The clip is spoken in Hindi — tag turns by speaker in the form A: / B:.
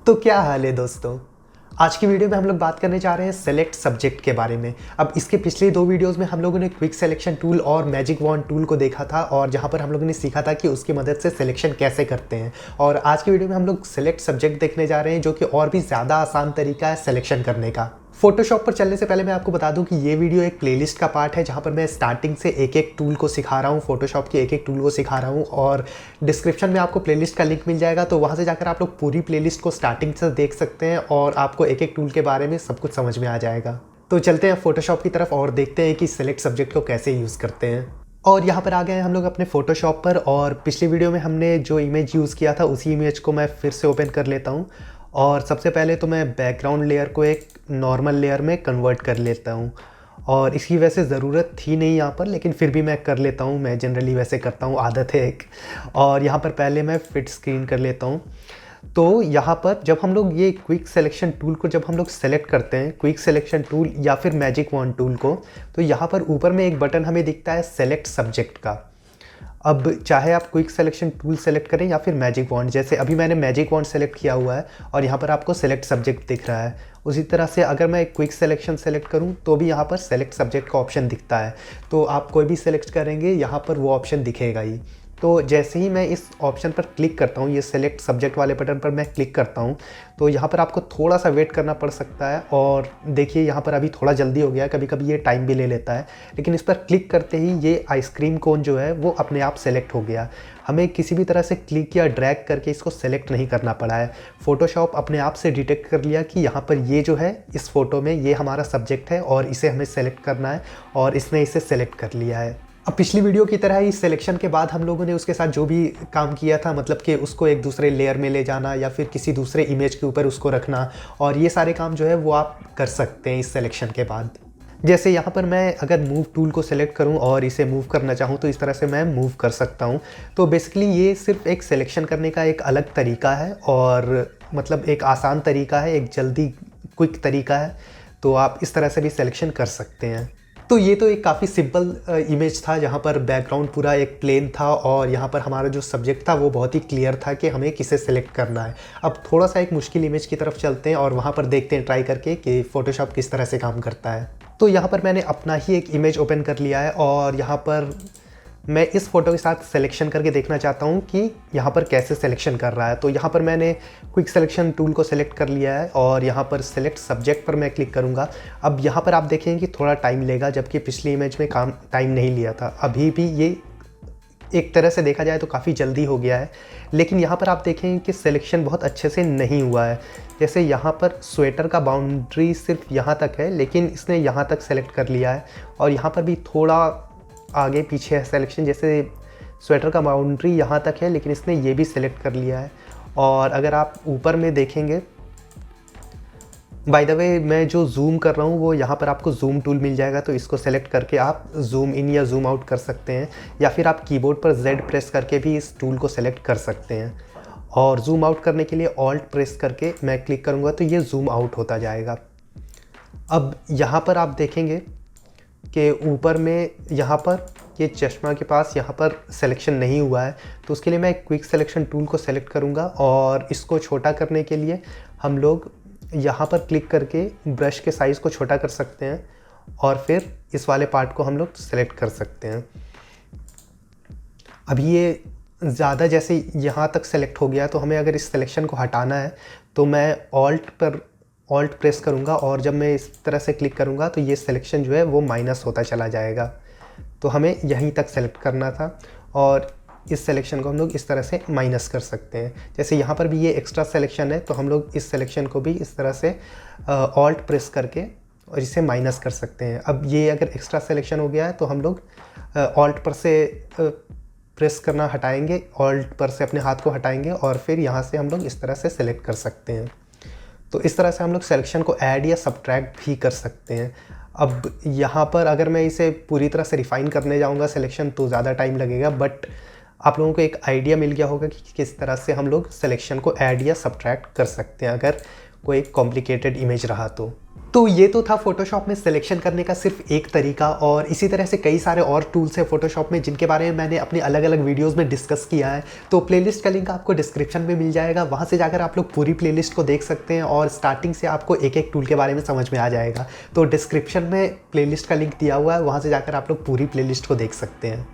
A: तो क्या हाल है दोस्तों। आज की वीडियो में हम लोग बात करने जा रहे हैं सेलेक्ट सब्जेक्ट के बारे में। अब इसके पिछले दो वीडियोस में हम लोगों ने क्विक सिलेक्शन टूल और मैजिक वॉन्ड टूल को देखा था और जहां पर हम लोगों ने सीखा था कि उसकी मदद से सिलेक्शन कैसे करते हैं। और आज की वीडियो में हम लोग सेलेक्ट सब्जेक्ट देखने जा रहे हैं, जो कि और भी ज़्यादा आसान तरीका है सिलेक्शन करने का। फोटोशॉप पर चलने से पहले मैं आपको बता दूं कि ये वीडियो एक प्लेलिस्ट का पार्ट है, जहां पर मैं स्टार्टिंग से एक एक टूल को सिखा रहा हूं, फोटोशॉप के एक एक टूल को सिखा रहा हूं। और डिस्क्रिप्शन में आपको प्लेलिस्ट का लिंक मिल जाएगा, तो वहां से जाकर आप लोग पूरी प्लेलिस्ट को स्टार्टिंग से देख सकते हैं और आपको एक एक टूल के बारे में सब कुछ समझ में आ जाएगा। तो चलते हैं फोटोशॉप की तरफ और देखते हैं कि सेलेक्ट सब्जेक्ट को कैसे यूज़ करते हैं। और यहाँ पर आ गए हैं हम लोग अपने फोटोशॉप पर, और पिछली वीडियो में हमने जो इमेज यूज़ किया था उसी इमेज को मैं फिर से ओपन कर लेता हूँ। और सबसे पहले तो मैं बैकग्राउंड लेयर को एक नॉर्मल लेयर में कन्वर्ट कर लेता हूँ। और इसकी वैसे ज़रूरत थी नहीं यहाँ पर, लेकिन फिर भी मैं कर लेता हूँ, मैं जनरली वैसे करता हूँ, आदत है एक। और यहाँ पर पहले मैं फिट स्क्रीन कर लेता हूँ। तो यहाँ पर जब हम लोग ये क्विक सिलेक्शन टूल को जब हम लोग सेलेक्ट करते हैं, क्विक सिलेक्शन टूल या फिर मैजिक वॉन्ड टूल को, तो यहाँ पर ऊपर में एक बटन हमें दिखता है सेलेक्ट सब्जेक्ट का। अब चाहे आप क्विक सिलेक्शन टूल सेलेक्ट करें या फिर मैजिक वॉन्ड, जैसे अभी मैंने मैजिक वॉन्ड सेलेक्ट किया हुआ है और यहाँ पर आपको सेलेक्ट सब्जेक्ट दिख रहा है। उसी तरह से अगर मैं क्विक सिलेक्शन सेलेक्ट करूँ तो भी यहाँ पर सेलेक्ट सब्जेक्ट का ऑप्शन दिखता है। तो आप कोई भी सेलेक्ट करेंगे यहाँ पर वो ऑप्शन दिखेगा ही। तो जैसे ही मैं इस ऑप्शन पर क्लिक करता हूँ, ये सेलेक्ट सब्जेक्ट वाले बटन पर मैं क्लिक करता हूँ, तो यहाँ पर आपको थोड़ा सा वेट करना पड़ सकता है। और देखिए यहाँ पर अभी थोड़ा जल्दी हो गया है, कभी कभी ये टाइम भी ले लेता है, लेकिन इस पर क्लिक करते ही ये आइसक्रीम कोन जो है वो अपने आप सेलेक्ट हो गया। हमें किसी भी तरह से क्लिक या ड्रैग करके इसको सेलेक्ट नहीं करना पड़ा है। फोटोशॉप अपने आप से डिटेक्ट कर लिया कि यहाँ पर ये जो है इस फोटो में ये हमारा सब्जेक्ट है और इसे हमें सेलेक्ट करना है, और इसने इसे सेलेक्ट कर लिया है। अब पिछली वीडियो की तरह ही सिलेक्शन के बाद हम लोगों ने उसके साथ जो भी काम किया था, मतलब कि उसको एक दूसरे लेयर में ले जाना या फिर किसी दूसरे इमेज के ऊपर उसको रखना, और ये सारे काम जो है वो आप कर सकते हैं इस सिलेक्शन के बाद। जैसे यहाँ पर मैं अगर मूव टूल को सेलेक्ट करूँ और इसे मूव करना चाहूँ तो इस तरह से मैं मूव कर सकता हूँ। तो बेसिकली ये सिर्फ एक सिलेक्शन करने का एक अलग तरीका है, और मतलब एक आसान तरीका है, एक जल्दी क्विक तरीका है। तो आप इस तरह से भी सिलेक्शन कर सकते हैं। तो ये तो एक काफ़ी सिंपल इमेज था, जहाँ पर बैकग्राउंड पूरा एक प्लेन था और यहाँ पर हमारा जो सब्जेक्ट था वो बहुत ही क्लियर था कि हमें किसे सेलेक्ट करना है। अब थोड़ा सा एक मुश्किल इमेज की तरफ चलते हैं और वहाँ पर देखते हैं ट्राई करके कि फ़ोटोशॉप किस तरह से काम करता है। तो यहाँ पर मैंने अपना ही एक इमेज ओपन कर लिया है और यहाँ पर मैं इस फ़ोटो के साथ सिलेक्शन करके देखना चाहता हूँ कि यहाँ पर कैसे सिलेक्शन कर रहा है। तो यहाँ पर मैंने क्विक सिलेक्शन टूल को सेलेक्ट कर लिया है और यहाँ पर सेलेक्ट सब्जेक्ट पर मैं क्लिक करूँगा। अब यहाँ पर आप देखेंगे कि थोड़ा टाइम लेगा, जबकि पिछली इमेज में टाइम नहीं लिया था। अभी भी ये एक तरह से देखा जाए तो काफ़ी जल्दी हो गया है, लेकिन यहाँ पर आप देखेंगे कि सिलेक्शन बहुत अच्छे से नहीं हुआ है। जैसे यहाँ पर स्वेटर का बाउंड्री सिर्फ यहाँ तक है, लेकिन इसने यहाँ तक सेलेक्ट कर लिया है, और यहाँ पर भी थोड़ा आगे पीछे है सिलेक्शन। जैसे स्वेटर का बाउंड्री यहाँ तक है, लेकिन इसने ये भी सिलेक्ट कर लिया है। और अगर आप ऊपर में देखेंगे, बाय द वे मैं जो जूम कर रहा हूँ वो यहाँ पर आपको जूम टूल मिल जाएगा, तो इसको सेलेक्ट करके आप जूम इन या जूम आउट कर सकते हैं, या फिर आप कीबोर्ड पर Z प्रेस करके भी इस टूल को सेलेक्ट कर सकते हैं। और जूम आउट करने के लिए ऑल्ट प्रेस करके मैं क्लिक करूँगा तो ये जूम आउट होता जाएगा। अब यहाँ पर आप देखेंगे कि ऊपर में यहाँ पर ये चश्मा के पास यहाँ पर सिलेक्शन नहीं हुआ है, तो उसके लिए मैं क्विक सिलेक्शन टूल को सेलेक्ट करूँगा और इसको छोटा करने के लिए हम लोग यहाँ पर क्लिक करके ब्रश के साइज़ को छोटा कर सकते हैं और फिर इस वाले पार्ट को हम लोग सेलेक्ट कर सकते हैं। अभी ये ज़्यादा जैसे यहाँ तक सेलेक्ट हो गया, तो हमें अगर इस सिलेक्शन को हटाना है तो मैं ऑल्ट प्रेस करूँगा, और जब मैं इस तरह से क्लिक करूँगा तो ये सिलेक्शन जो है वो माइनस होता चला जाएगा। तो हमें यहीं तक सेलेक्ट करना था और इस सिलेक्शन को हम लोग इस तरह से माइनस कर सकते हैं। जैसे यहाँ पर भी ये एक्स्ट्रा सिलेक्शन है, तो हम लोग इस सिलेक्शन को भी इस तरह से ऑल्ट प्रेस करके और इसे माइनस कर सकते हैं। अब ये अगर एक्स्ट्रा सिलेक्शन हो गया है तो हम लोग ऑल्ट पर से प्रेस करना हटाएंगे, ऑल्ट पर से अपने हाथ को हटाएंगे और फिर यहाँ से हम लोग इस तरह से सेलेक्ट कर सकते हैं। तो इस तरह से हम लोग सिलेक्शन को ऐड या सब्ट्रैक्ट भी कर सकते हैं। अब यहाँ पर अगर मैं इसे पूरी तरह से रिफ़ाइन करने जाऊँगा सिलेक्शन तो ज़्यादा टाइम लगेगा, बट आप लोगों को एक आइडिया मिल गया होगा कि किस तरह से हम लोग सिलेक्शन को ऐड या सब्ट्रैक्ट कर सकते हैं अगर कोई कॉम्प्लिकेटेड इमेज रहा तो ये तो था फोटोशॉप में सिलेक्शन करने का सिर्फ एक तरीका, और इसी तरह से कई सारे और टूल्स हैं फोटोशॉप में जिनके बारे में मैंने अपनी अलग अलग वीडियोस में डिस्कस किया है। तो प्लेलिस्ट का लिंक आपको डिस्क्रिप्शन में मिल जाएगा, वहाँ से जाकर आप लोग पूरी प्लेलिस्ट को देख सकते हैं और स्टार्टिंग से आपको एक एक टूल के बारे में समझ में आ जाएगा। तो डिस्क्रिप्शन में प्लेलिस्ट का लिंक दिया हुआ है, वहाँ से जाकर आप लोग पूरी प्लेलिस्ट को देख सकते हैं।